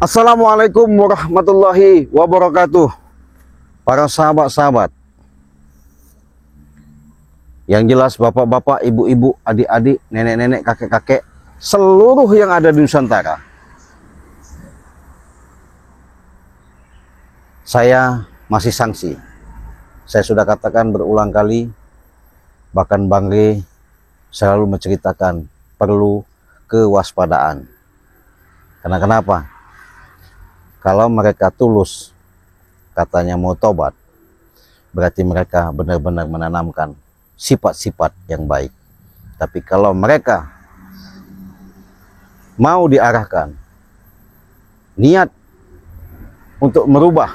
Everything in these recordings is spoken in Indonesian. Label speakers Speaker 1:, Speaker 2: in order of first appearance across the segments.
Speaker 1: Assalamualaikum warahmatullahi wabarakatuh. Para sahabat-sahabat, yang jelas bapak-bapak, ibu-ibu, adik-adik, nenek-nenek, kakek-kakek, seluruh yang ada di Nusantara. Saya masih sanksi. Saya sudah katakan berulang kali, bahkan Bang Rey selalu menceritakan perlu kewaspadaan. Karena kenapa? Kalau mereka tulus, katanya mau tobat, berarti mereka benar-benar menanamkan sifat-sifat yang baik. Tapi kalau mereka mau diarahkan, niat untuk merubah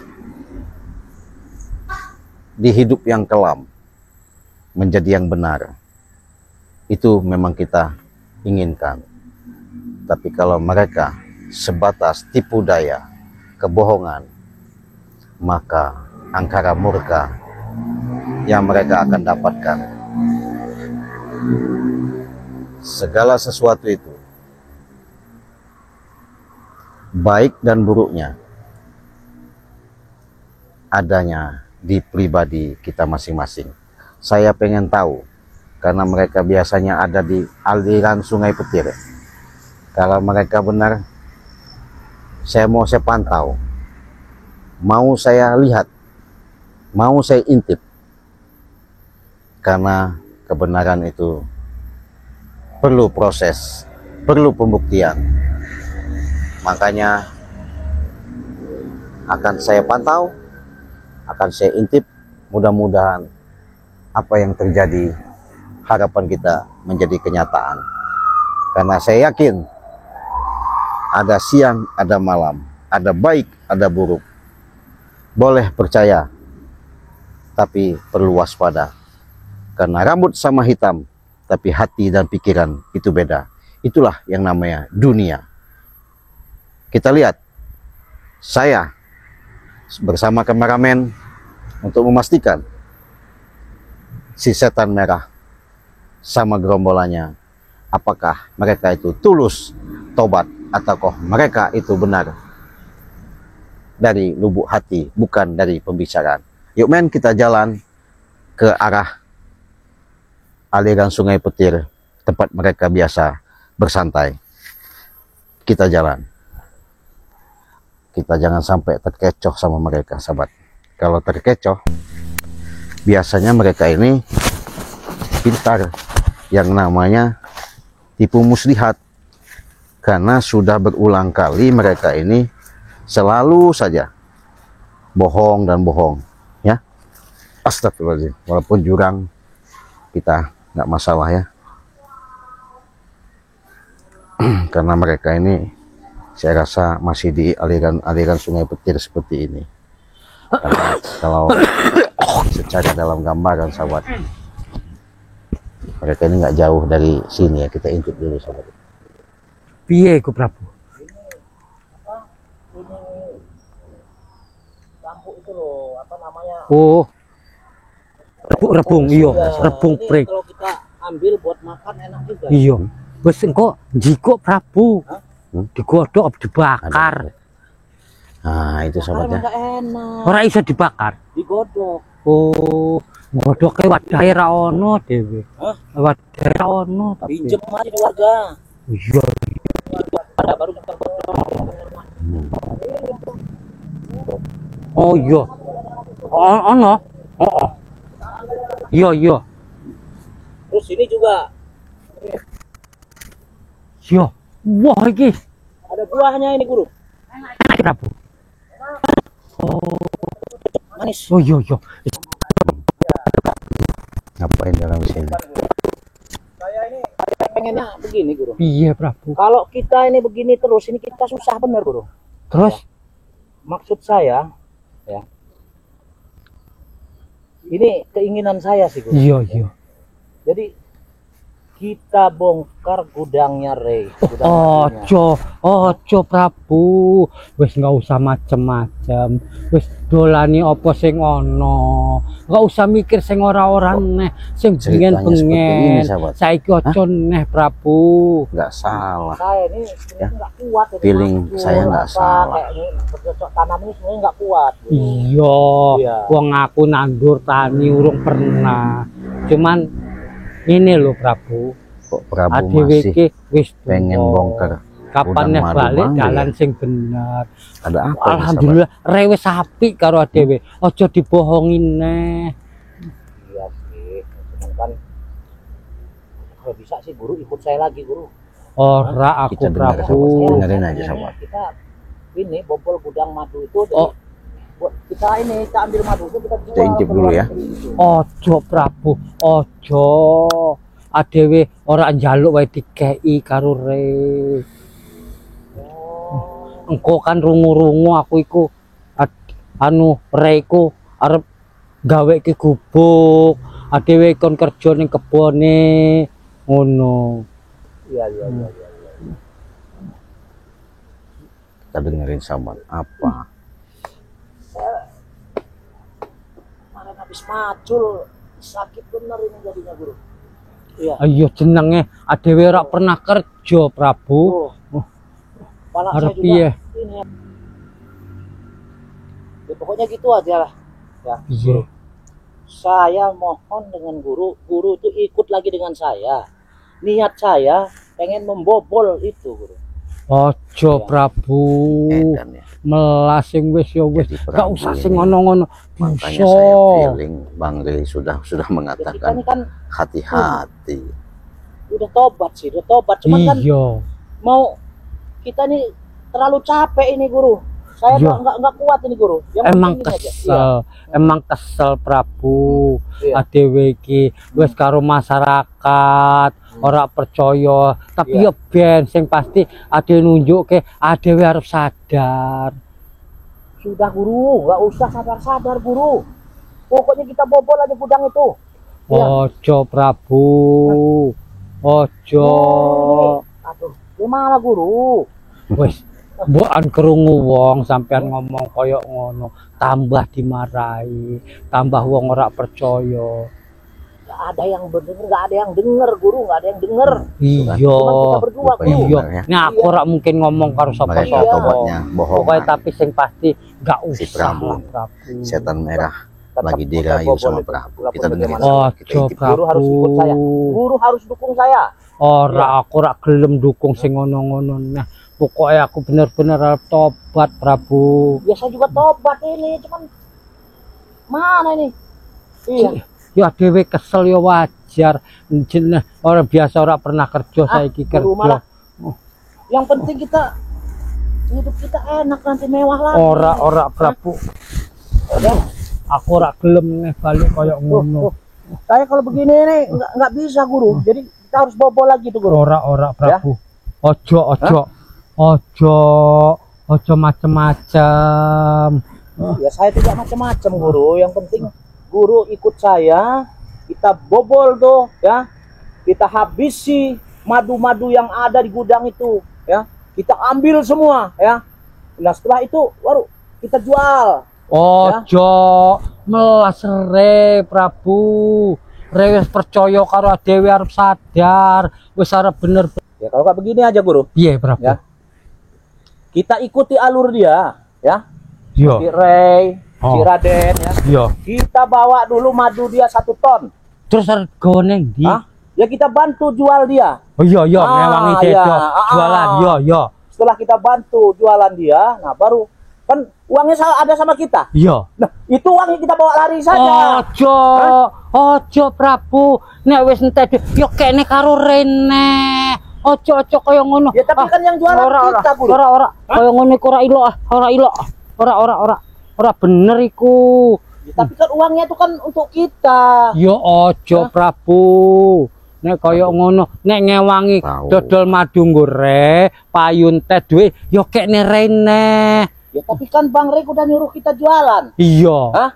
Speaker 1: di hidup yang kelam menjadi yang benar, itu memang kita inginkan. Tapi kalau mereka sebatas tipu daya, kebohongan, maka angkara murka yang mereka akan dapatkan. Segala sesuatu itu, baik dan buruknya, adanya di pribadi kita masing-masing. Saya pengen tahu, karena mereka biasanya ada di aliran Sungai Petir. Kalau mereka benar, saya pantau, mau saya lihat, mau saya intip, karena kebenaran itu perlu proses, perlu pembuktian. Makanya akan saya pantau, akan saya intip. Mudah-mudahan apa yang terjadi, harapan kita menjadi kenyataan. Karena saya yakin ada siang, ada malam, ada baik, ada buruk. Boleh percaya, tapi perlu waspada. Karena rambut sama hitam, tapi hati dan pikiran itu beda. Itulah yang namanya dunia. Kita lihat, saya bersama kameramen untuk memastikan si setan merah sama gerombolannya, apakah mereka itu tulus tobat, ataukah mereka itu benar dari lubuk hati, bukan dari pembicaraan. Yuk men, kita jalan ke arah aliran Sungai Petir, tempat mereka biasa bersantai. Kita jalan. Kita jangan sampai terkecoh sama mereka, sahabat. Kalau terkecoh, biasanya mereka ini pintar, yang namanya tipu muslihat. Karena sudah berulang kali mereka ini selalu saja bohong dan bohong, ya. Astagfirullahaladzim. Walaupun jurang, kita nggak masalah, ya. Karena mereka ini saya rasa masih di aliran Sungai Petir seperti ini. Karena kalau secara dalam gambaran, sahabat, mereka ini nggak jauh dari sini, ya. Kita intip dulu, sahabat.
Speaker 2: Piye ku Prabu?
Speaker 3: Lampu itu loh, apa namanya?
Speaker 2: Oh, rebung, iya, rebung
Speaker 3: Ini
Speaker 2: prik.
Speaker 3: kalau kita ambil buat makan enak juga.
Speaker 2: Iya. Wis engko jiko Prabu. Digodhog dibakar.
Speaker 1: Nah, itu
Speaker 3: Karena
Speaker 1: sahabatnya.
Speaker 3: enggak enak.
Speaker 2: Ora iso dibakar.
Speaker 3: Digodok.
Speaker 2: Oh, ngodhoke wadahe ra ono dhewe.
Speaker 3: Hah?
Speaker 2: Wadahe ra ono tapi.
Speaker 3: Pinjem aja di warga.
Speaker 2: Iya.
Speaker 3: Ada baru kita godok.
Speaker 2: Oh iya. Ono. Oh. Iya, iya.
Speaker 3: Terus ini juga
Speaker 2: Iya. Wah iki
Speaker 3: ada buahnya ini, Guru.
Speaker 2: enak Prabu. Oh,
Speaker 3: Manis.
Speaker 2: oh iya, iya.
Speaker 1: Ngapain dalam sini?
Speaker 3: Saya ini pengennya begini, Guru.
Speaker 2: Piye Prabu?
Speaker 3: Kalau kita ini begini terus, ini kita susah bener, Guru.
Speaker 2: Terus
Speaker 3: Maksud saya, ya. Ini keinginan saya sih, Guru.
Speaker 2: iya, iya.
Speaker 3: Jadi kita bongkar gudangnya Rey. Gudang madunya.
Speaker 2: Ojo Prabu, wis nggak usah macem-macem, wis dolani opo sing ono, nggak usah mikir sing ora-ora neh, sing
Speaker 1: Ceritanya seperti ini,
Speaker 2: bengen-bengen.
Speaker 1: sahabat.
Speaker 2: Saiki ojo neh Prabu.
Speaker 1: Nggak salah.
Speaker 3: Saya ini sebenarnya nggak kuat. Ini
Speaker 1: Feeling
Speaker 3: manjur,
Speaker 1: saya nggak
Speaker 3: apa,
Speaker 1: salah.
Speaker 3: Kayak ini bercocok tanam ini sebenarnya nggak kuat. gitu.
Speaker 2: Iya,
Speaker 3: Iya.
Speaker 2: wong aku nandur tani urung pernah. Cuman ini loh Prabu,
Speaker 1: Kok Prabu
Speaker 2: adewe
Speaker 1: masih
Speaker 2: iki wis
Speaker 1: pengen
Speaker 2: tuwa.
Speaker 1: bongkar
Speaker 2: Kapan
Speaker 1: gudang
Speaker 2: nih
Speaker 1: madu
Speaker 2: balik
Speaker 1: mangga
Speaker 2: jalan
Speaker 1: ya?
Speaker 2: sing bener.
Speaker 1: Ada apa ini,
Speaker 2: Alhamdulillah rewes sapi karo adewe. Ojo dibohongin neh.
Speaker 3: Iya sih. Cuman kan kalau bisa sih guru ikut saya lagi guru.
Speaker 2: Ora aku
Speaker 1: Kita dengar,
Speaker 2: Prabu.
Speaker 1: sahabat. Dengerin aja, sahabat.
Speaker 3: Kita ini bobol gudang madu itu. Jadi
Speaker 2: Oh.
Speaker 3: buat kita ini kita ambil madu itu kita jual.
Speaker 1: Kita intip
Speaker 3: ke
Speaker 1: dulu
Speaker 3: luar
Speaker 1: ya.
Speaker 3: negeri itu.
Speaker 2: Ojo Prabu, ojo. Adewe ora njaluk wae dikeki karo re.
Speaker 3: Oh.
Speaker 2: Engko kan rungu-rungu aku iku anu re iku arep gawe ke gubuk. Adewe kon kerja ning kebone ngono.
Speaker 3: Iya.
Speaker 1: Kita dengerin sahabat. Apa?
Speaker 3: Kemarin habis macul sakit bener ini jadinya guru. Iya.
Speaker 2: Ayo jenenge adewe ora pernah kerja Prabu.
Speaker 3: Oh. Kepala
Speaker 2: Arep
Speaker 3: saya juga
Speaker 2: piye?
Speaker 3: ini. Ya, pokoknya gitu aja lah. Ya.
Speaker 2: Iya.
Speaker 3: Saya mohon dengan guru itu ikut lagi dengan saya. Niat saya pengen membobol itu guru.
Speaker 2: Ojo
Speaker 3: Ya.
Speaker 2: Prabu.
Speaker 1: Edan ya.
Speaker 2: Melas sing wis ya wis.
Speaker 1: Jadi
Speaker 2: Gak
Speaker 1: Prabu
Speaker 2: usah
Speaker 1: ini,
Speaker 2: sing ngono-ngono.
Speaker 1: Makanya
Speaker 2: Bisa.
Speaker 1: saya feeling Bang Rey sudah
Speaker 3: Jadi kita
Speaker 1: mengatakan
Speaker 3: ini kan
Speaker 1: hati-hati.
Speaker 3: udah tobat sih, udah tobat. Cuman kan
Speaker 2: Iya.
Speaker 3: mau kita nih terlalu capek ini guru. Saya
Speaker 2: Iya.
Speaker 3: nggak kuat ini guru. Yang
Speaker 2: Emang
Speaker 3: penting ini aja.
Speaker 2: kesel, emang kesel Prabu.
Speaker 3: Iya.
Speaker 2: Adewe iki wis karo masyarakat ora percaya, tapi
Speaker 3: Iya.
Speaker 2: ya ben sing pasti ade nunjukke adewe harus sadar.
Speaker 3: Sudah guru, nggak usah sadar-sadar guru. Pokoknya kita bobol aja gudang itu. Iya.
Speaker 2: Ojo Prabu. Ojo.
Speaker 3: Oh, ini. Aduh, gimana guru?
Speaker 2: Wis mbokan krungu wong sampean ngomong koyok ngono, tambah dimarahi, tambah wong ora percaya.
Speaker 3: Nggak ada yang bener, nggak ada yang denger guru, nggak ada yang denger.
Speaker 2: Iya.
Speaker 3: Cuman kita berdua
Speaker 1: Lupa
Speaker 3: guru.
Speaker 1: yang
Speaker 2: Iya.
Speaker 1: benar ya.
Speaker 2: Nah, aku ora mungkin ngomong karo
Speaker 1: Mereka
Speaker 2: sapa-sapa.
Speaker 1: tobatnya bohong.
Speaker 2: Pokoknya tapi sing pasti gak
Speaker 1: Si
Speaker 2: usah
Speaker 1: Prabu.
Speaker 2: lah Prabu.
Speaker 1: Setan merah
Speaker 3: Tetap
Speaker 1: lagi
Speaker 3: kita
Speaker 1: dirayu
Speaker 3: bobol
Speaker 1: sama
Speaker 3: itu.
Speaker 1: Prabu.
Speaker 3: Walaupun
Speaker 1: Kita dengerin
Speaker 3: bagaimana.
Speaker 1: sama kita
Speaker 2: Ojo
Speaker 1: intip.
Speaker 3: Guru harus ikut saya.
Speaker 2: Prabu.
Speaker 3: Guru harus dukung saya.
Speaker 2: Ora aku ora gelem dukung sing ngono-ngono. Nah, pokoknya aku bener-bener harus tobat Prabu.
Speaker 3: Ya saya juga tobat ini, cuman mana ini? Iya.
Speaker 2: Ya dhewe kesel ya wajar. Jeneng orang biasa ora pernah kerja saiki
Speaker 3: guru malah.
Speaker 2: kerja.
Speaker 3: Yang penting kita hidup kita enak nanti mewah lagi.
Speaker 2: Ora Prabu.
Speaker 3: Ya.
Speaker 2: Aku ora gelem nih balik koyo ngono.
Speaker 3: Saya kalau begini nih nggak bisa guru. Jadi kita harus bobol lagi tuh guru.
Speaker 2: Ora Prabu. Ojo macem-macem.
Speaker 3: Ya saya tidak macam-macam guru. Yang penting guru ikut saya. Kita bobol tuh ya. Kita habisi madu-madu yang ada di gudang itu ya. Kita ambil semua ya. Nah setelah itu baru kita jual.
Speaker 2: Ojo melas re Prabu. Re wis percaya karo dhewe arep sadar. Wis arep bener.
Speaker 3: Ya kalau kayak begini aja guru.
Speaker 2: Piye Prabu?
Speaker 3: Ya. Kita ikuti alur dia ya.
Speaker 2: Iya.
Speaker 3: Si Rey, si
Speaker 2: Oh.
Speaker 3: Raden ya.
Speaker 2: Iya.
Speaker 3: Kita bawa dulu madu dia 1 ton.
Speaker 2: Terus arep gone ndi?
Speaker 3: Hah? Ya kita bantu jual dia.
Speaker 2: Oh iya ngewangi
Speaker 3: iya.
Speaker 2: dedo. Jualan iya.
Speaker 3: Setelah kita bantu jualan dia, nah baru kan uangnya ada sama kita.
Speaker 2: Iya.
Speaker 3: Nah, itu uangnya kita bawa lari saja.
Speaker 2: Ojo Prabu. Nek wis entek yo kene karo Rene. Ojo kaya ngono.
Speaker 3: Ya tapi kan yang jualan kita, guru.
Speaker 2: Ora. Kaya ngono iku ora ilok. Ora bener iku.
Speaker 3: Ya, tapi kan uangnya itu kan untuk kita.
Speaker 2: Yo ojo Prabu. Nek kaya ngono, nek ngewangi
Speaker 1: Tahu.
Speaker 2: dodol madu ngore, payun teh duwe yo kene Rene.
Speaker 3: Ya tapi kan Bang Rey udah nyuruh kita jualan.
Speaker 2: Iya.
Speaker 3: Hah?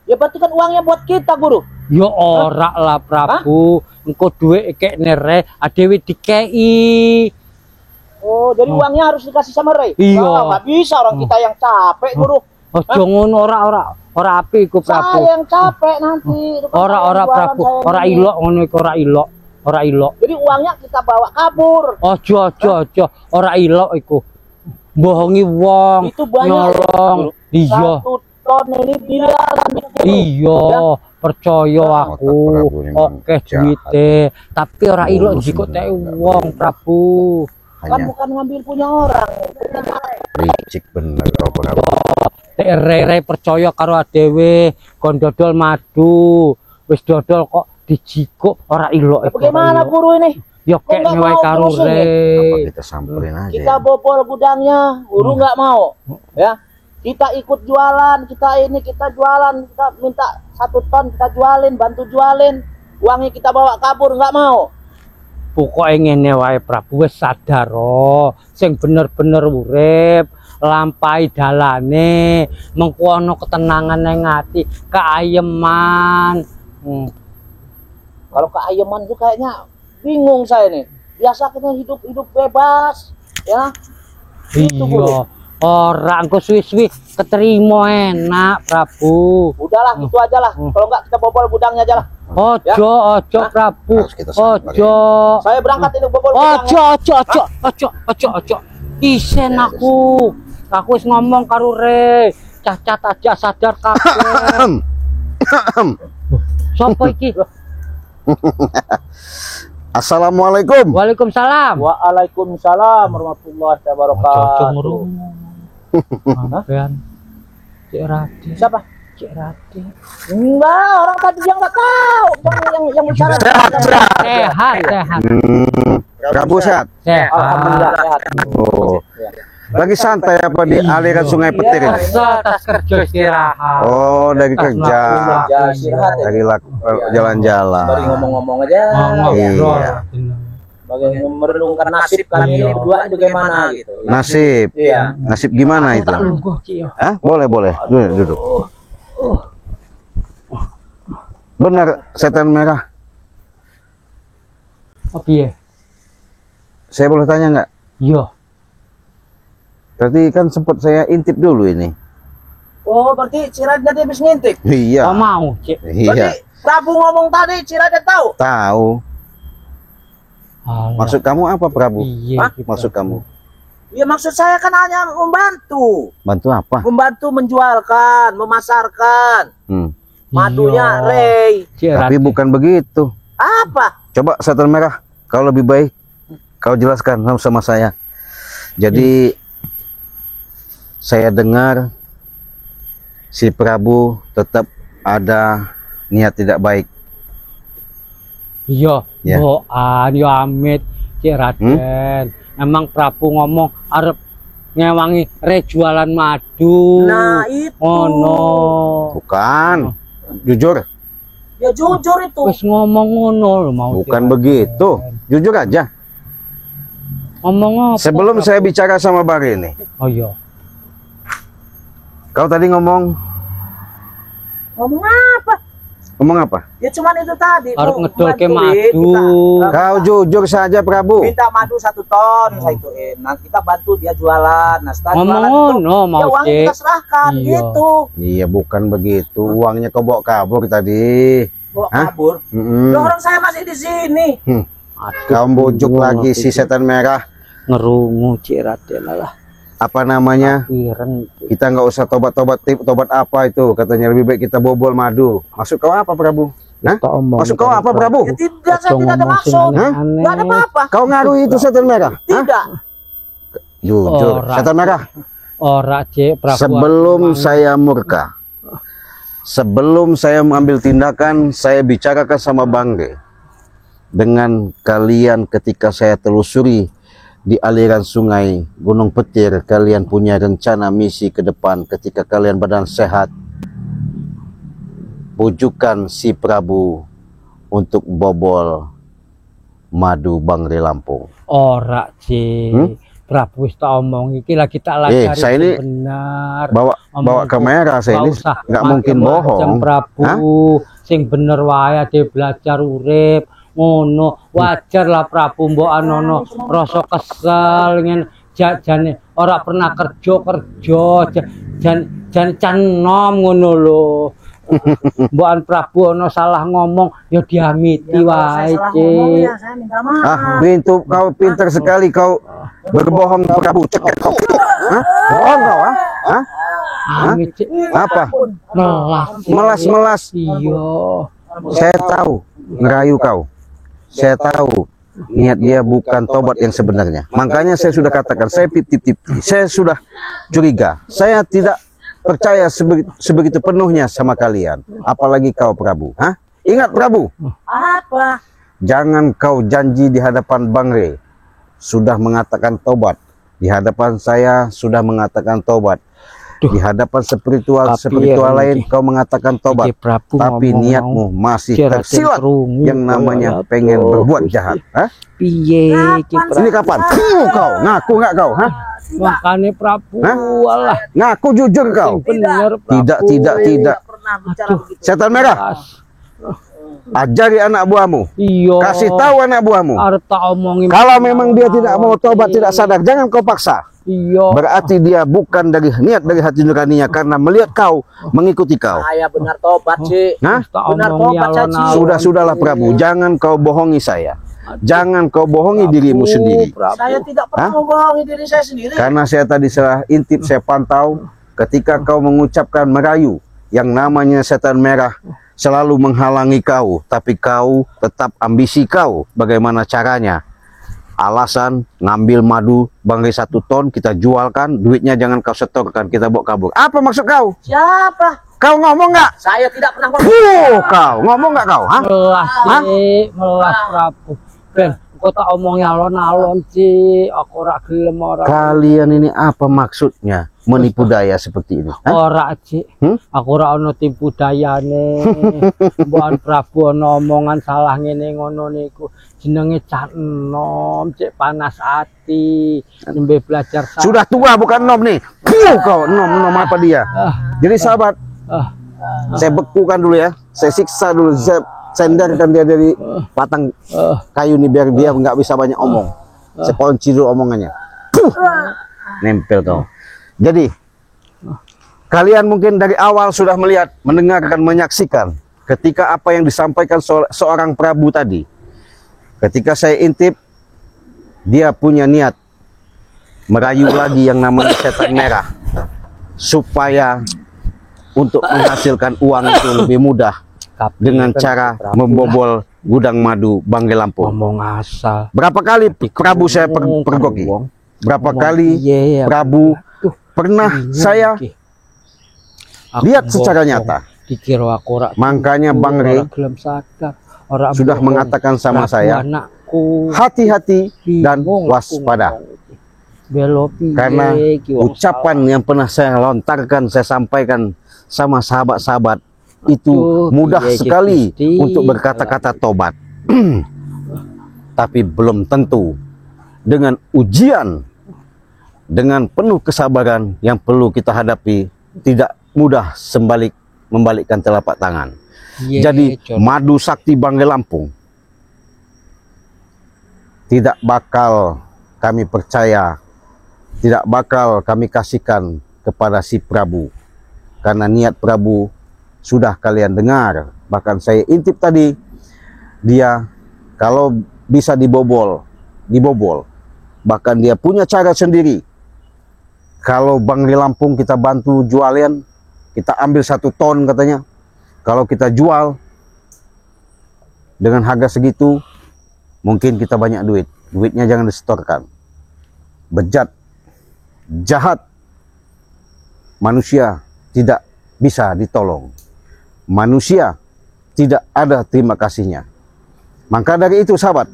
Speaker 3: Ya berarti kan uangnya buat kita, guru.
Speaker 2: Yo ora lah Prabu. Engko duwe kek nere adewe dikei.
Speaker 3: Oh, jadi uangnya harus dikasih sama Ray?
Speaker 2: Iya.
Speaker 3: Wah, nggak bisa orang kita yang capek, Guru.
Speaker 2: Ojo ngono ora api iku Prabu.
Speaker 3: Saya yang capek nanti. Itu kan
Speaker 2: Ora
Speaker 3: saya yang jualan,
Speaker 2: Prabu,
Speaker 3: saya
Speaker 2: ora
Speaker 3: ini.
Speaker 2: ilok ngono iku ora ilok.
Speaker 3: Jadi uangnya kita bawa kabur.
Speaker 2: Ojo, ora ilok iku. Bohongi wong,
Speaker 3: Itu banyak.
Speaker 2: nyolong. Iya,
Speaker 3: 1 ton ini biliaran itu.
Speaker 2: iya, percaya aku.
Speaker 1: Prabu ini memang
Speaker 2: Oke
Speaker 1: jahat.
Speaker 2: duite, tapi ora ilok
Speaker 1: Mulus
Speaker 2: jiko teh
Speaker 1: bener-bener.
Speaker 2: wong Prabu.
Speaker 3: Kan
Speaker 1: Hanya
Speaker 3: bukan ngambil punya orang.
Speaker 1: licik bener kau Prabu.
Speaker 2: Nek rere percaya karo adewe, kon dodol madu. Wis dodol kok dijikuk ora ilok iku.
Speaker 3: Bagaimana Guru ini?
Speaker 2: Ya
Speaker 3: Kok
Speaker 2: kek
Speaker 3: nggak
Speaker 2: wae
Speaker 3: mau
Speaker 2: karo
Speaker 3: terus ini?
Speaker 2: re.
Speaker 1: Apa kita samperin aja?
Speaker 3: Kita bobol gudangnya, Guru nggak mau. Ya. Kita ikut jualan, kita jualan, kita minta 1 ton kita jualin, bantu jualin. Uangnya kita bawa kabur, nggak mau.
Speaker 2: Pokoke ngene wae Prabu wis sadar sing bener-bener urip lampai dalane mengko ana ketenangan ning ati keayeman.
Speaker 3: Kalau keayeman tuh kayaknya bingung saya nih. Biasa kita hidup bebas, ya. Itu, Guru.
Speaker 2: Iya ora engko suwi-suwi keterima enak Prabu.
Speaker 3: Udahlah, itu aja lah. Kalau nggak kita bobol gudangnya aja lah.
Speaker 2: Ojo Prabu,
Speaker 1: Harus kita sabar,
Speaker 2: ojo.
Speaker 3: Saya berangkat ini bobol gudangnya.
Speaker 2: Ojo. Isen aku wis ngomong karo re. Cacat aja sadar kabeh. Sopo iki?
Speaker 1: Assalamualaikum.
Speaker 2: Waalaikumsalam.
Speaker 3: Waalaikumsalam warahmatullahi wabarakatuh.
Speaker 2: Sampean Cik Rati.
Speaker 3: Siapa?
Speaker 2: Cik Rati.
Speaker 3: Enggak, orang tadi yang nggak tahu. Yang bicara.
Speaker 2: Sehat.
Speaker 1: Prabu sehat.
Speaker 3: Alhamdulillah
Speaker 2: Sehat.
Speaker 3: sehat.
Speaker 1: Oh, lagi santai apa di aliran Sungai Petir ini?
Speaker 2: Tas kerja istirahat.
Speaker 1: Oh, dari kerja,
Speaker 3: Ya, istirahat ya.
Speaker 1: dari jalan-jalan.
Speaker 3: Baru ngomong-ngomong aja.
Speaker 1: Iya.
Speaker 3: Bagaimana merenungkan nasib kami ini berdua bagaimana gitu.
Speaker 1: Nasib,
Speaker 3: Iya.
Speaker 1: nasib gimana itu?
Speaker 2: Tak lungguh Cik.
Speaker 1: Hah? Boleh. Duduk. Benar, setan merah.
Speaker 2: Oh piye?
Speaker 1: Saya boleh tanya nggak?
Speaker 2: Iya.
Speaker 1: Berarti kan sempat saya intip dulu ini.
Speaker 3: Oh, berarti Ciraja dia habis ngintip.
Speaker 1: Iya.
Speaker 2: Oh mau Cik.
Speaker 1: Iya.
Speaker 3: Berarti Prabu ngomong tadi Ciraja tahu.
Speaker 1: Tahu.
Speaker 2: Alah,
Speaker 1: Maksud kamu apa, Prabu?
Speaker 2: piye
Speaker 3: Hah?
Speaker 2: iki,
Speaker 1: Maksud
Speaker 2: Prabu?
Speaker 1: kamu?
Speaker 3: Ya maksud saya kan hanya membantu.
Speaker 1: Bantu apa?
Speaker 3: Membantu menjualkan, memasarkan madunya
Speaker 2: Iya.
Speaker 3: Ray.
Speaker 2: Cik
Speaker 1: Tapi
Speaker 2: Rati.
Speaker 1: bukan begitu.
Speaker 3: Apa?
Speaker 1: Coba setan merah, kau lebih baik kau jelaskan sama saya. Jadi saya dengar si Prabu tetap ada niat tidak baik.
Speaker 2: Iya,
Speaker 1: Ya.
Speaker 2: boan yo amit Cik Raden. Emang Prabu ngomong arep ngewangi re jualan madu.
Speaker 3: Nah itu.
Speaker 2: Oh no.
Speaker 1: Bukan. Jujur,
Speaker 3: Ya jujur itu.
Speaker 2: Wis ngomong ngono lho mau.
Speaker 1: bukan begitu. Jujur aja.
Speaker 2: Ngomong apa?
Speaker 1: Sebelum saya bicara sama Bang ini,
Speaker 2: Oh iya.
Speaker 1: kau tadi ngomong
Speaker 3: Ngomong apa? Ya cuman itu tadi.
Speaker 2: Arep
Speaker 3: Bu.
Speaker 2: ngedolke
Speaker 3: Bantuin
Speaker 2: madu.
Speaker 3: kita.
Speaker 1: kau jujur saja, Prabu.
Speaker 3: Minta madu 1 ton, saya ituin. Nah kita bantu dia jualan. Nah setelah
Speaker 2: Ngomong
Speaker 3: jualan itu,
Speaker 2: ngono
Speaker 3: ya
Speaker 2: mau
Speaker 3: uangnya
Speaker 2: Cik.
Speaker 3: kita serahkan
Speaker 2: Iya.
Speaker 3: gitu.
Speaker 1: Iya, bukan begitu. Uangnya kau bawa kabur tadi.
Speaker 3: Bawa
Speaker 1: Hah?
Speaker 3: kabur.
Speaker 1: Mm-mm.
Speaker 3: Loh, orang saya masih di sini.
Speaker 1: Kau bujuk lagi si setan merah.
Speaker 2: Ngerungu Cik Raden lah.
Speaker 1: Apa namanya?
Speaker 2: Ireng.
Speaker 1: Kita nggak usah tobat apa itu. Katanya lebih baik kita bobol madu. Maksud kau apa, Prabu? Hah? Maksud kau apa, Prabu?
Speaker 3: Ya tidak, saya tidak ada maksud.
Speaker 1: Hah?
Speaker 3: Nggak ada apa-apa.
Speaker 1: Kau ngaruh itu setan merah? Hah?
Speaker 3: Tidak.
Speaker 1: Jujur,
Speaker 2: Orang.
Speaker 1: setan merah.
Speaker 2: Ora Cik Prabu.
Speaker 1: Sebelum saya murka, sebelum saya mengambil tindakan, saya bicarakan sama Bangge. Dengan kalian ketika saya telusuri di aliran sungai Gunung Petir, kalian punya rencana misi ke depan ketika kalian badan sehat. Bujukan si Prabu untuk bobol madu Bangre Lampung.
Speaker 2: Ora Cik. Prabu wis tak omong iki lagi tak lajari
Speaker 1: saya ini
Speaker 2: benar.
Speaker 1: bawa kamera saya ini nggak mungkin bohong.
Speaker 2: Prabu
Speaker 1: Hah?
Speaker 2: sing bener wae ade belajar urip ngono. Wajar lah Prabu mbok anono rasa kesel ngene jane ora pernah kerja jan nom ngono lho. Mbokan Prabu ana salah ngomong ya diamiti wae, Cik.
Speaker 3: Saya minta maaf.
Speaker 1: Pintu kau pintar sekali kau berbohong Prabu. Cekek kau. Hah? Bohong kau, ah? Hah?
Speaker 2: Amit, Cik.
Speaker 1: Apa? Melas.
Speaker 2: Iya.
Speaker 1: Saya tahu ngerayu kau. Saya tahu niat dia bukan tobat yang sebenarnya. Makanya saya sudah katakan, saya 50-50. Saya sudah curiga. Saya tidak percaya sebegitu penuhnya sama kalian. Apalagi kau Prabu. Hah? Ingat Prabu.
Speaker 3: Apa?
Speaker 1: Jangan kau janji di hadapan Bang Rey sudah mengatakan tobat. Di hadapan saya sudah mengatakan tobat. Di hadapan spiritual lain kau mengatakan tobat. Tapi niatmu masih tersilat yang namanya pengen berbuat jahat. Hah?
Speaker 2: Piye iki
Speaker 1: Ini kapan? Kau ngaku nggak kau? Hah?
Speaker 2: makane Prabu alah
Speaker 1: Ngaku jujur kau.
Speaker 2: bener
Speaker 1: Tidak.
Speaker 3: Pernah bicara begitu.
Speaker 1: Setan merah, ajari anak buahmu.
Speaker 2: iya
Speaker 1: Kasih tahu anak buahmu.
Speaker 2: arep tak omongin
Speaker 1: Kalau memang dia tidak mau tobat, tidak sadar, jangan kau paksa.
Speaker 2: iya
Speaker 1: Berarti dia bukan dari niat dari hati nuraninya karena melihat kau mengikuti kau.
Speaker 3: Saya benar tobat sih.
Speaker 1: Nah,
Speaker 2: tak
Speaker 3: Benar
Speaker 2: omongi
Speaker 3: tobat, Caci.
Speaker 2: alon-alon
Speaker 1: sudahlah Prabu, jangan kau bohongi saya. Jangan kau bohongi dirimu sendiri.
Speaker 3: Saya tidak pernah membohongi diri saya sendiri.
Speaker 1: Karena saya tadi setelah intip saya pantau ketika kau mengucapkan merayu yang namanya setan merah selalu menghalangi kau, tapi kau tetap ambisi kau. Bagaimana caranya? Alasan ngambil madu Bang Rey 1 ton kita jualkan, duitnya jangan kau setorkan, kita bawa kabur. Apa maksud kau?
Speaker 3: Siapa?
Speaker 1: Kau ngomong nggak?
Speaker 3: Saya tidak pernah ngomong.
Speaker 1: Kau ngomong nggak kau? Hah?
Speaker 2: melas melas Prabu ben kok tak omongi alon-alon Ci aku ora gelem ora
Speaker 1: Kalian ini apa maksudnya menipu daya seperti ini? Hah?
Speaker 2: ora Ci aku ora ono tipu dayane mbokan Prabu ono omongan salah ngene ngono niku jenenge cak enom Cik panas ati nembe belajar
Speaker 1: Sudah tua bukan nom nih. Kau nom apa dia? Jadi sahabat, saya bekukan dulu ya, saya siksa dulu, saya senderkan dia dari batang kayu nih biar dia nggak bisa banyak omong. Saya kunci dulu omongannya. Nempel kau. Jadi kalian mungkin dari awal sudah melihat, mendengarkan, menyaksikan ketika apa yang disampaikan seorang Prabu tadi. Ketika saya intip, dia punya niat merayu lagi yang namanya setan merah supaya untuk menghasilkan uang itu lebih mudah dengan cara membobol gudang madu Bang Rey Lampung.
Speaker 2: ngomong asal
Speaker 1: Berapa kali Prabu saya pergoki? Berapa kali Prabu pernah saya lihat secara nyata?
Speaker 2: dikira aku ora
Speaker 1: Makanya Bang Rey
Speaker 2: gelem sadar ora
Speaker 1: sudah mengatakan sama saya,
Speaker 2: anakku
Speaker 1: hati-hati dan waspada. Karena ucapan yang pernah saya lontarkan, saya sampaikan sama sahabat-sahabat itu mudah sekali untuk berkata-kata tobat. Tapi belum tentu. Dengan ujian, dengan penuh kesabaran yang perlu kita hadapi, tidak mudah membalikkan telapak tangan. Jadi madu sakti Bang Rey Lampung tidak bakal kami percaya, tidak bakal kami kasihkan kepada si Prabu. Karena niat Prabu sudah kalian dengar. Bahkan saya intip tadi, dia kalau bisa dibobol. Bahkan dia punya cara sendiri. Kalau Bang Rey Lampung kita bantu jualan, kita ambil 1 ton katanya. Kalau kita jual dengan harga segitu, mungkin kita banyak duit. Duitnya jangan disetorkan. Bejat, jahat, manusia tidak bisa ditolong. Manusia tidak ada terima kasihnya. Maka dari itu sahabat,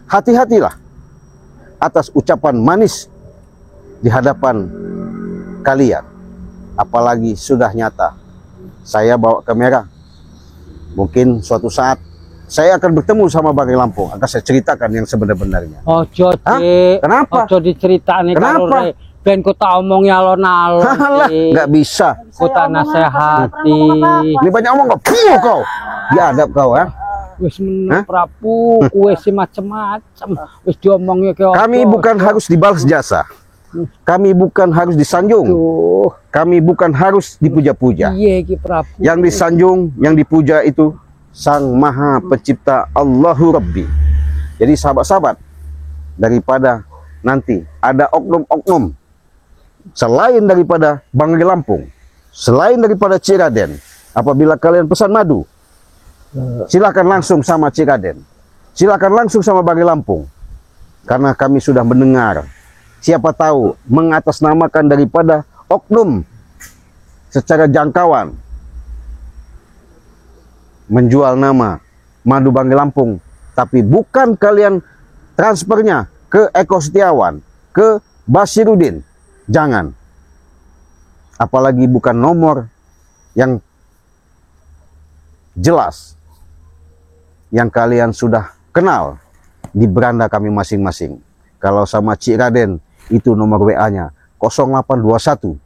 Speaker 1: hati-hatilah atas ucapan manis di hadapan kalian. Apalagi sudah nyata. Saya bawa kamera. Mungkin suatu saat saya akan bertemu sama Banggai Lampung, akan saya ceritakan yang sebenar-benarnya.
Speaker 2: Ojo,
Speaker 1: Hah?
Speaker 2: Cik.
Speaker 1: Kenapa?
Speaker 2: Ojo diceritani karo
Speaker 1: Kenapa?
Speaker 2: Rek. Ben ku tak omong alon-alon.
Speaker 1: Alah,
Speaker 2: Cik.
Speaker 1: nggak bisa.
Speaker 2: Ku tak nasehati.
Speaker 1: Ini banyak omong kau, puh kau. Biadab kau, ha?
Speaker 2: Wis meneng Prabu, kuwe sih macem-macem. Wis diomongnya ke
Speaker 1: Kami bukan harus dibalas jasa. Kami bukan harus disanjung.
Speaker 2: Tuh,
Speaker 1: Kami bukan harus dipuja-puja.
Speaker 2: iya ki Prabu.
Speaker 1: Yang disanjung, yang dipuja itu Sang Maha Pencipta, Allahu Rabbi. Jadi sahabat-sahabat, daripada nanti ada oknum-oknum selain daripada Banggai Lampung, selain daripada Ciraden, apabila kalian pesan madu, silakan langsung sama Ciraden, silakan langsung sama Banggai Lampung, karena kami sudah mendengar, siapa tahu mengatasnamakan daripada oknum secara jangkauan menjual nama madu Banggai Lampung, tapi bukan kalian transfernya ke Eko Setiawan, ke Basirudin, jangan. Apalagi bukan nomor yang jelas, yang kalian sudah kenal di beranda kami masing-masing. Kalau sama Cik Raden, itu nomor WA-nya 0821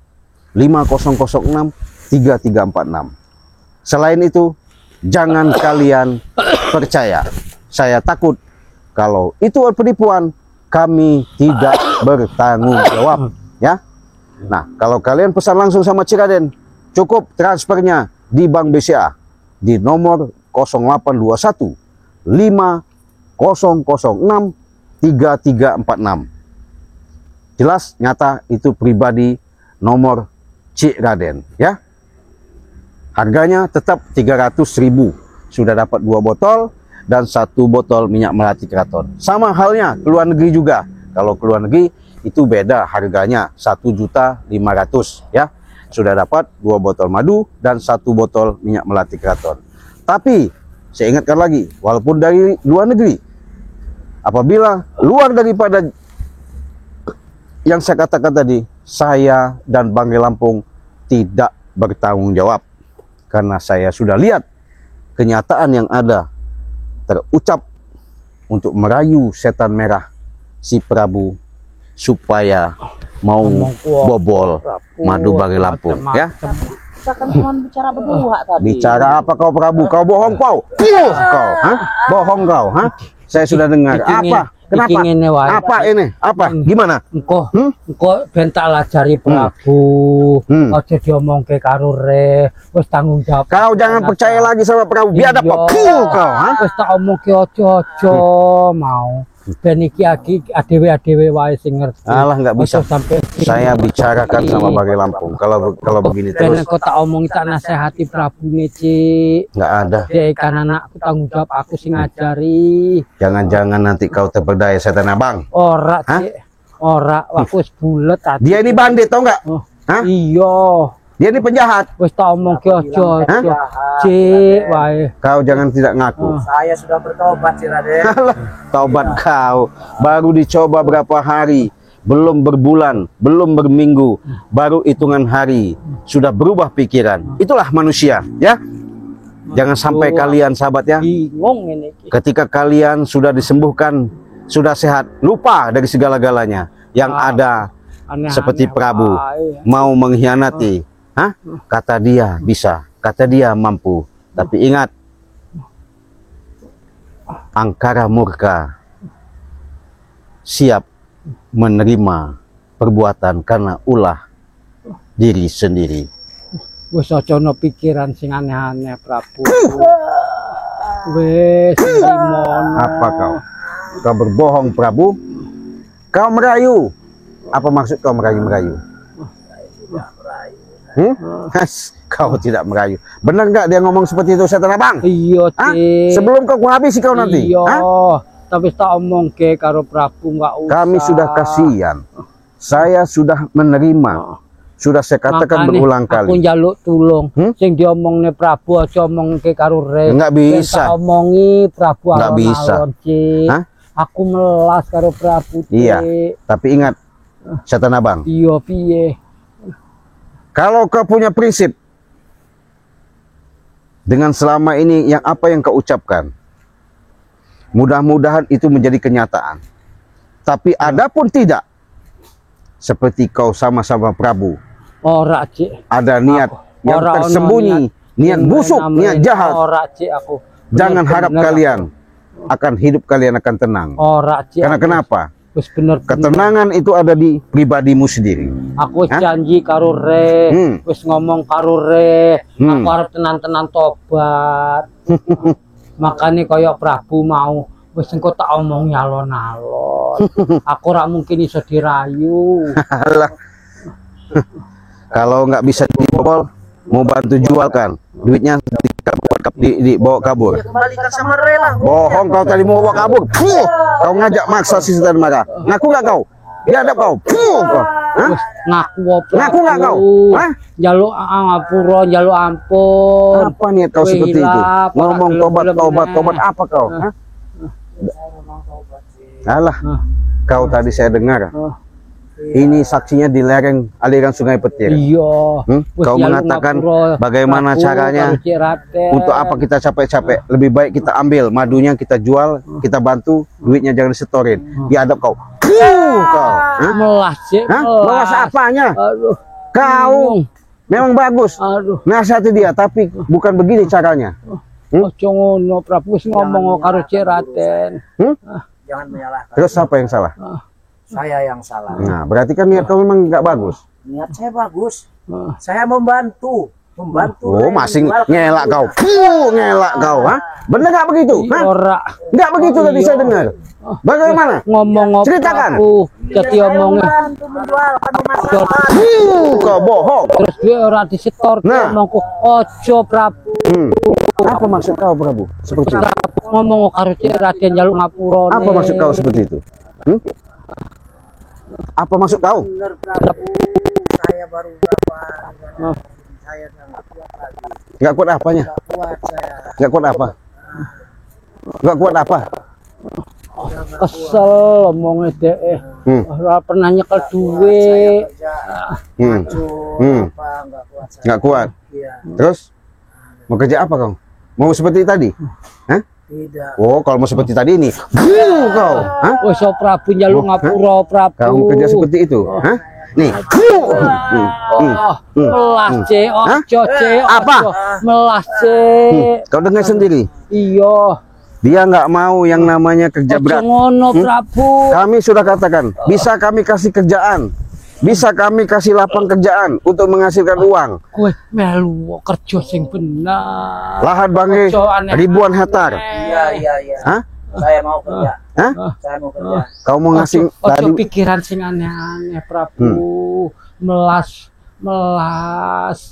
Speaker 1: 5006 3346. Selain itu, jangan kalian percaya. Saya takut kalau itu penipuan, kami tidak bertanggung jawab, ya. Nah, kalau kalian pesan langsung sama Ciraden, cukup transfernya di Bank BCA di nomor 0821 5006 3346. Jelas, nyata, itu pribadi nomor Ciraden, ya. Harganya tetap 300.000. Sudah dapat 2 botol dan 1 botol minyak melati keraton. Sama halnya ke luar negeri juga. Kalau ke luar negeri itu beda harganya, 1.500.000, ya. Sudah dapat 2 botol madu dan 1 botol minyak melati keraton. Tapi saya ingatkan lagi, walaupun dari luar negeri, apabila luar daripada yang saya katakan tadi, saya dan Banggai Lampung tidak bertanggung jawab. Karena saya sudah lihat kenyataan yang ada terucap untuk merayu setan merah si Prabu supaya mau bobol madu Banggai Lampung, ya.
Speaker 3: Kita kan cuma bicara berdua tadi.
Speaker 1: Bicara apa kau Prabu? Kau bohong kau. Puh kau, ha? Bohong kau, ha? Saya sudah dengar. Apa? Kenapa? Apa ini? Apa? Gimana?
Speaker 2: Engko ben tak lajari Prabu. Aja diomongke karo Rek. Wis tanggung jawab.
Speaker 1: Kau jangan percaya lagi sama Prabu. Biadab kau. Puh kau, ha?
Speaker 2: Wis tak omongke aja-aja mau. Ben iki adewe wae sing ngerti.
Speaker 1: Alah, nggak bisa.
Speaker 2: Sampai
Speaker 1: Saya bicarakan sama Banggai Lampung. Kalau begini
Speaker 2: ben
Speaker 1: terus
Speaker 2: engko tak omongi tak nasehati Prabune, Cik.
Speaker 1: nggak ada.
Speaker 2: Dek kan anakku tanggung jawab aku sing ngajari.
Speaker 1: Jangan-jangan nanti kau terpedaya setan abang.
Speaker 2: Ora,
Speaker 1: Hah?
Speaker 2: Cik. Ora, aku wis bulet tadi.
Speaker 1: Dia ini bandit, tau nggak?
Speaker 2: Oh,
Speaker 1: Hah?
Speaker 2: iya.
Speaker 1: Dia ini penjahat.
Speaker 2: Wis tak omongke aja.
Speaker 1: Hah?
Speaker 2: Cik, wae.
Speaker 1: Kau jangan tidak ngaku.
Speaker 3: Saya sudah bertobat, Ciraden.
Speaker 1: Taubat kau. Baru dicoba berapa hari. Belum berbulan, belum berminggu. Baru hitungan hari. Sudah berubah pikiran. Itulah manusia, ya. Jangan sampai kalian, sahabat, ya.
Speaker 2: Bingung ini.
Speaker 1: Ketika kalian sudah disembuhkan, sudah sehat, lupa dari segala-galanya. Yang ada
Speaker 2: Aneh-aneh
Speaker 1: seperti Prabu
Speaker 2: wae.
Speaker 1: mau mengkhianati. Hah? Kata dia bisa, kata dia mampu. Tapi ingat, angkara murka siap menerima perbuatan karena ulah diri sendiri.
Speaker 2: Wis aja ono pikiran sing aneh-aneh, Prabu. Wis limono.
Speaker 1: Apa kau? Kau berbohong, Prabu. Kau merayu. Apa maksud kau merayu-merayu? Kau tidak merayu. Benar nggak dia ngomong seperti itu, setan abang?
Speaker 2: Iya,
Speaker 1: Hah?
Speaker 2: Cik.
Speaker 1: Sebelum kau habisi kau nanti.
Speaker 2: Iya.
Speaker 1: Hah?
Speaker 2: Tapi tak omongke karo Prabu nggak usah.
Speaker 1: Kami sudah kasihan. Saya sudah menerima. Sudah saya katakan
Speaker 2: Makanya
Speaker 1: berulang
Speaker 2: aku
Speaker 1: kali.
Speaker 2: njaluk tulung. Sing diomongne Prabu aja omongke karo Rek.
Speaker 1: Nggak bisa.
Speaker 2: Tak omongi Prabu
Speaker 1: Nggak bisa.
Speaker 2: alon-alon, Cik.
Speaker 1: Hah?
Speaker 2: Aku melas karo Prabu, Cik.
Speaker 1: Iya. Tapi ingat, setan abang.
Speaker 2: Iya, piye?
Speaker 1: Kalau kau punya prinsip dengan selama ini yang apa yang kau ucapkan, Mudah-mudahan itu menjadi kenyataan. Tapi adapun tidak, seperti kau sama-sama Prabu,
Speaker 2: Ora, Cik.
Speaker 1: ada niat yang
Speaker 2: Ora ono
Speaker 1: tersembunyi, niat busuk, niat jahat.
Speaker 2: Ora, Cik, aku.
Speaker 1: Jangan harap
Speaker 2: Bener-bener
Speaker 1: kalian akan hidup kalian akan tenang.
Speaker 2: Ora, Cik.
Speaker 1: Karena kenapa?
Speaker 2: Wis bener.
Speaker 1: Ketenangan itu ada di pribadimu sendiri.
Speaker 2: Aku wis
Speaker 1: Hah?
Speaker 2: janji karo Re, wis ngomong karo Re, aku arep tenan-tenan tobat. Makanya kaya Prabu mau, wis engko tak omong nyalon-alon. Aku ora mungkin iso dirayu.
Speaker 1: Alah. Kalau nggak bisa dibobol, mau bantu jualkan, duitnya dibawa kabur.
Speaker 3: Kembalikan sama rela.
Speaker 1: Bohong kau tadi mau bawa kabur. Puh, kau ngajak maksa si Sultan marah. Ngaku nggak kau? Biadab kau. Puh, kau. Hah?
Speaker 2: Wis ngaku apa?
Speaker 1: Ngaku nggak kau? Hah?
Speaker 2: Njaluk ngapura, njaluk ampun.
Speaker 1: Apa niat kau seperti itu?
Speaker 2: Hilaf,
Speaker 1: Ngomong
Speaker 2: ora
Speaker 1: tobat,
Speaker 2: gelem
Speaker 1: tobat,
Speaker 2: meneh.
Speaker 1: tobat apa kau? Hah? Alah,
Speaker 2: Hah.
Speaker 1: kau tadi saya dengar.
Speaker 2: Hah.
Speaker 1: Ini saksinya di lereng aliran Sungai Petir.
Speaker 2: Iya. Wis
Speaker 1: Kau
Speaker 2: njaluk
Speaker 1: mengatakan
Speaker 2: ngapura,
Speaker 1: bagaimana
Speaker 2: Prabu
Speaker 1: caranya
Speaker 2: karo Cik Raden.
Speaker 1: untuk apa kita capek-capek? Lebih baik kita ambil madunya, kita jual, kita bantu, duitnya jangan disetorin. Biadab kau. Puh, kau. Hah?
Speaker 2: Melas, Cik.
Speaker 1: Hah? Melas apanya?
Speaker 2: Aduh.
Speaker 1: Kau memang bagus.
Speaker 2: Aduh.
Speaker 1: Nasihati dia, tapi bukan begini caranya.
Speaker 2: Ojo ngono, Prabu wis ngomong karo Cik Raden.
Speaker 3: Jangan menyalahkan.
Speaker 1: Terus siapa yang salah?
Speaker 3: Saya yang salah.
Speaker 1: Nah, berarti kan niat kau memang nggak bagus.
Speaker 3: Niat saya bagus. Saya membantu. Membantu.
Speaker 1: Oh,
Speaker 3: Ren
Speaker 1: masih
Speaker 3: menjual
Speaker 1: ngelak kau.
Speaker 3: kuda.
Speaker 1: Ngelak kau, ha? Bener nggak begitu? Hah?
Speaker 2: Ora
Speaker 1: Nggak begitu tadi saya dengar. Bagaimana?
Speaker 2: ngomong apa
Speaker 1: Ceritakan.
Speaker 2: Prabu. Jadi omongnya
Speaker 3: Membantu menjual padu masalah.
Speaker 1: Kau bohong.
Speaker 2: terus dia ora disetor
Speaker 1: Nah.
Speaker 2: ngomongku ojo Prabu.
Speaker 1: Apa maksud kau, Prabu? Seperti itu.
Speaker 2: Ngomong karo Cik Raden njaluk ngapura.
Speaker 1: Apa maksud kau seperti itu? Apa maksud kau?
Speaker 3: Benar Prabu. Saya baru berapa?
Speaker 2: Nah.
Speaker 3: Saya nggak kuat lagi.
Speaker 1: Nggak kuat apanya?
Speaker 3: Nggak kuat saya.
Speaker 1: Nggak kuat apa? Nggak kuat apa?
Speaker 2: Kesel omongnya deh. Ora pernah nyekel duit.
Speaker 3: Kerja
Speaker 1: Hmm.
Speaker 3: apa nggak kuat saya.
Speaker 1: Nggak kuat.
Speaker 3: Iya.
Speaker 1: Terus mau kerja apa kau? Mau seperti tadi? Hah?
Speaker 3: Tidak.
Speaker 1: Oh, kalau mau seperti tadi ini, kau, hah?
Speaker 2: Wis so Prabu njaluk ngapura Prabu.
Speaker 1: Kamu kerja seperti itu, hah? Nih,
Speaker 2: Melas Cik, ojo Cik.
Speaker 1: Apa?
Speaker 2: ojo. Melas Cik.
Speaker 1: kau dengar sendiri.
Speaker 2: Iya.
Speaker 1: Dia nggak mau yang namanya kerja
Speaker 2: Ojo
Speaker 1: berat.
Speaker 2: ngono Prabu.
Speaker 1: Kami sudah katakan, bisa kami kasih kerjaan, bisa kami kasih lapang kerjaan untuk menghasilkan uang.
Speaker 2: Kowe melu kerja sing bener.
Speaker 1: Lahan Bangge
Speaker 2: Ojo aneh-aneh.
Speaker 1: ribuan hektar.
Speaker 3: Iya.
Speaker 1: Hah?
Speaker 3: Saya mau kerja.
Speaker 1: Hah?
Speaker 3: Saya mau kerja.
Speaker 1: Kau mau ngasih
Speaker 2: Ojo
Speaker 1: tadi
Speaker 2: pikiran sing aneh-aneh Prabu. Melas.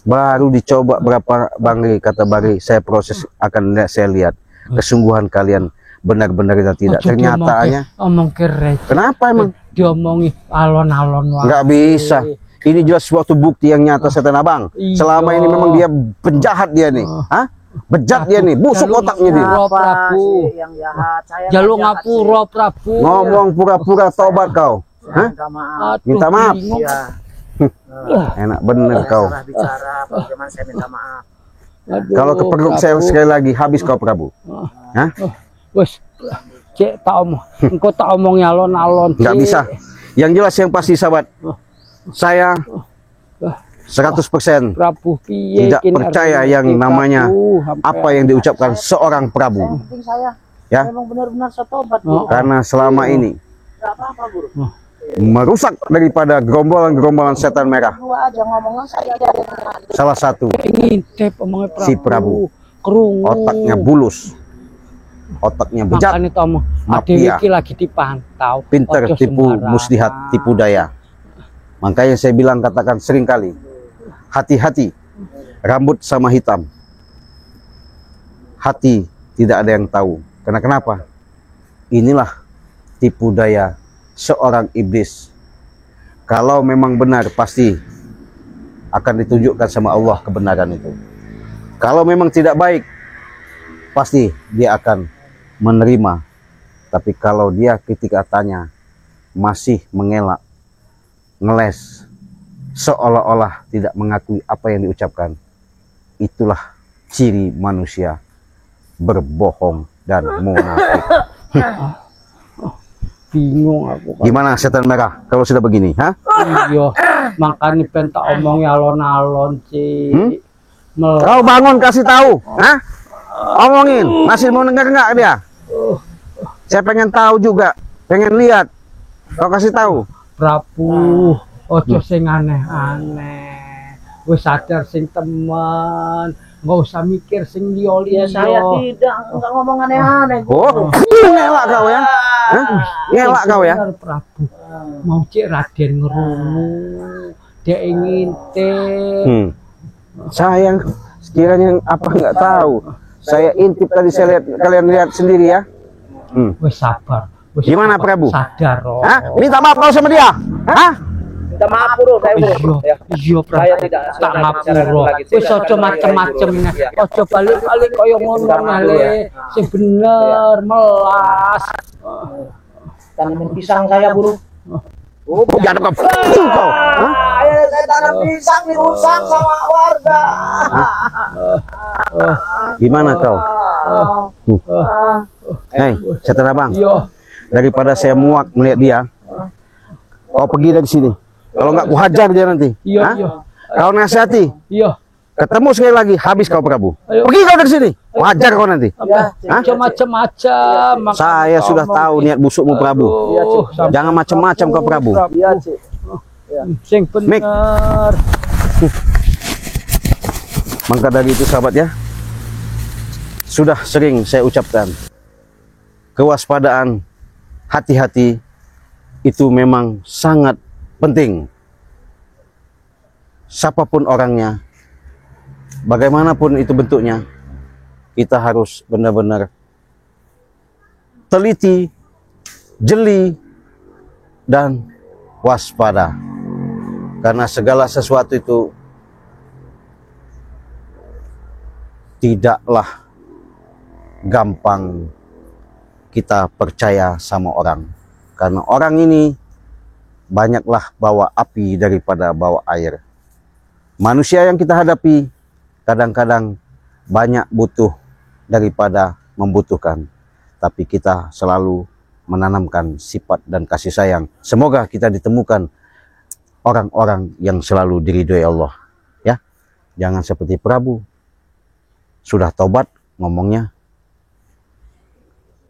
Speaker 1: baru dicoba berapa Bangge, kata Bangge, saya proses akan saya lihat kesungguhan kalian benar-benar dan tidak.
Speaker 2: Ojo
Speaker 1: Ternyatanya
Speaker 2: omong kere.
Speaker 1: kenapa emang?
Speaker 2: Diomongi alon-alon wae.
Speaker 1: Nggak bisa. Ini jelas suatu bukti yang nyata setan abang.
Speaker 2: Iya.
Speaker 1: Selama ini memang dia penjahat dia nih. Hah? Bejat dia nih, busuk
Speaker 2: Jalur
Speaker 1: otaknya dia.
Speaker 2: ngapura, Prabu.
Speaker 3: Sih yang jahat? Saya
Speaker 2: Jaluk
Speaker 3: nggak jahat
Speaker 2: ngapura Prabu.
Speaker 1: Ngomong pura-pura tobat kau.
Speaker 3: sih.
Speaker 1: Hah?
Speaker 3: Minta maaf.
Speaker 2: Aduh,
Speaker 1: Minta maaf.
Speaker 2: bingung.
Speaker 3: Iya.
Speaker 1: Enak bener
Speaker 3: Saya
Speaker 1: kau.
Speaker 3: salah bicara. Bagaimana saya minta maaf?
Speaker 2: Aduh,
Speaker 1: Kalau kepergok saya
Speaker 2: Prabu.
Speaker 1: sekali lagi habis kau Prabu. Hah?
Speaker 2: Wes, Cek tak omong. Engko tak omong alon-alon.
Speaker 1: Nggak
Speaker 2: Cek.
Speaker 1: bisa. Yang jelas yang pasti sahabat, saya 100%
Speaker 2: Prabu piye
Speaker 1: tidak
Speaker 2: kini
Speaker 1: percaya
Speaker 2: arep
Speaker 1: yang
Speaker 2: ngerti,
Speaker 1: namanya
Speaker 2: Prabu, sampai
Speaker 1: apa yang diucapkan seorang Prabu.
Speaker 3: Yang penting saya
Speaker 1: Ya,
Speaker 3: memang benar-benar setobat.
Speaker 2: Oh.
Speaker 1: karena selama ini
Speaker 3: Nggak apa-apa guru.
Speaker 1: merusak daripada gerombolan-gerombolan setan merah.
Speaker 3: Dua aja ngomongnya saya jadi.
Speaker 1: Salah satu
Speaker 2: ngintip omongnya Prabu.
Speaker 1: Si Prabu.
Speaker 2: Kerungu.
Speaker 1: otaknya bulus, otaknya bejat,
Speaker 2: Makanya itu omong.
Speaker 1: Mafia.
Speaker 2: Adewe iki lagi dipantau.
Speaker 1: pinter,
Speaker 2: Ojo
Speaker 1: tipu
Speaker 2: sembarangan.
Speaker 1: muslihat, tipu daya. Makanya saya bilang, katakan sering kali, hati-hati rambut sama hitam. Hati tidak ada yang tahu. Karena kenapa? Inilah tipu daya seorang iblis. Kalau memang benar, pasti akan ditunjukkan sama Allah kebenaran itu. Kalau memang tidak baik, pasti dia akan menerima. Tapi kalau dia ketika tanya masih mengelak, ngeles, seolah-olah tidak mengakui apa yang diucapkan, itulah ciri manusia berbohong dan munafik.
Speaker 2: Bingung aku.
Speaker 1: Gimana setan merah kalau sudah begini, ha?
Speaker 2: Iya, makanya pengen tak omong alon-alon, Cik.
Speaker 1: Kau bangun kasih tahu, ha? Omongin, masih mau dengar nggak dia? Saya pengen tahu juga, pengen lihat. Kau kasih tahu.
Speaker 2: Prabu, ojo sing aneh-aneh. Wis sadar sing temen, nggak usah mikir sing liya-liya.
Speaker 3: Ya saya tidak, enggak ngomong aneh-aneh.
Speaker 1: Oh, ngelak kau ya? Hah? Ngelak kau ya?
Speaker 2: Benar, Prabu. Mau Cik Raden ngerungu, dia ingin
Speaker 1: Sayang, sekiranya apa nggak tahu. Saya intip tadi, saya lihat, kalian lihat sendiri ya.
Speaker 2: Wis sabar. Wis
Speaker 1: Gimana,
Speaker 2: sabar.
Speaker 1: Prabu?
Speaker 2: Sadar,
Speaker 1: Hah? Minta maaf kau sama dia? Hah?
Speaker 3: Minta maaf bro, saya bro. Ya.
Speaker 2: Iya, Prabu.
Speaker 3: Saya tidak
Speaker 2: Tak
Speaker 3: saya
Speaker 2: ngapura.
Speaker 3: bicarakan lagi.
Speaker 2: Wis
Speaker 3: Tidak,
Speaker 2: ojo
Speaker 3: saya
Speaker 2: macem-macem
Speaker 3: lagi.
Speaker 2: ini.
Speaker 3: Iya.
Speaker 2: Ojo balik-balik kaya ngono
Speaker 3: Minta maaf,
Speaker 2: ngale.
Speaker 3: ya.
Speaker 2: Sing bener, melas.
Speaker 3: Tanaman pisang saya bro.
Speaker 1: Oh, jangan kau. Kau. Hah?
Speaker 3: Saya tanam pisang dirusak sama warga.
Speaker 1: Gimana kau? Hei, setan abang.
Speaker 2: Iya.
Speaker 1: Daripada saya muak melihat dia, kau pergi dari sini. Kalau nggak, ku hajar dia nanti.
Speaker 2: Iya,
Speaker 1: Hah?
Speaker 2: iya.
Speaker 1: Kau nasihati.
Speaker 2: Iya.
Speaker 1: Ketemu sekali lagi, habis kau Prabu.
Speaker 2: Ayo.
Speaker 1: Pergi kau dari sini. Ku hajar kau nanti.
Speaker 3: Ya,
Speaker 1: Hah?
Speaker 2: Ojo macem-macem.
Speaker 1: Saya sudah tahu niat busukmu Prabu.
Speaker 2: Iya, Cik.
Speaker 1: Jangan macam-macam kau Prabu.
Speaker 3: Iya, Cik.
Speaker 2: Sing bener.
Speaker 1: Maka dari itu sahabat ya, sudah sering saya ucapkan, kewaspadaan, hati-hati itu memang sangat penting. Siapapun orangnya, bagaimanapun itu bentuknya, kita harus benar-benar teliti, jeli, dan waspada. Karena segala sesuatu itu tidaklah gampang kita percaya sama orang. Karena orang ini banyaklah bawa api daripada bawa air. Manusia yang kita hadapi kadang-kadang banyak butuh daripada membutuhkan. Tapi kita selalu menanamkan sifat dan kasih sayang. Semoga kita ditemukan orang-orang yang selalu diridhoi Allah. Ya, jangan seperti Prabu. Sudah tobat ngomongnya,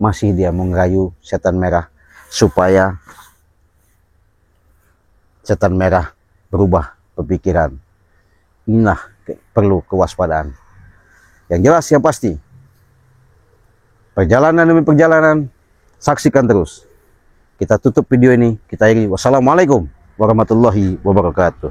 Speaker 1: masih dia mengerayu setan merah supaya setan merah berubah berpikiran. Inilah perlu kewaspadaan. Yang jelas, yang pasti, perjalanan demi perjalanan, saksikan terus. Kita tutup video ini, kita akhiri. Wassalamualaikum warahmatullahi wabarakatuh.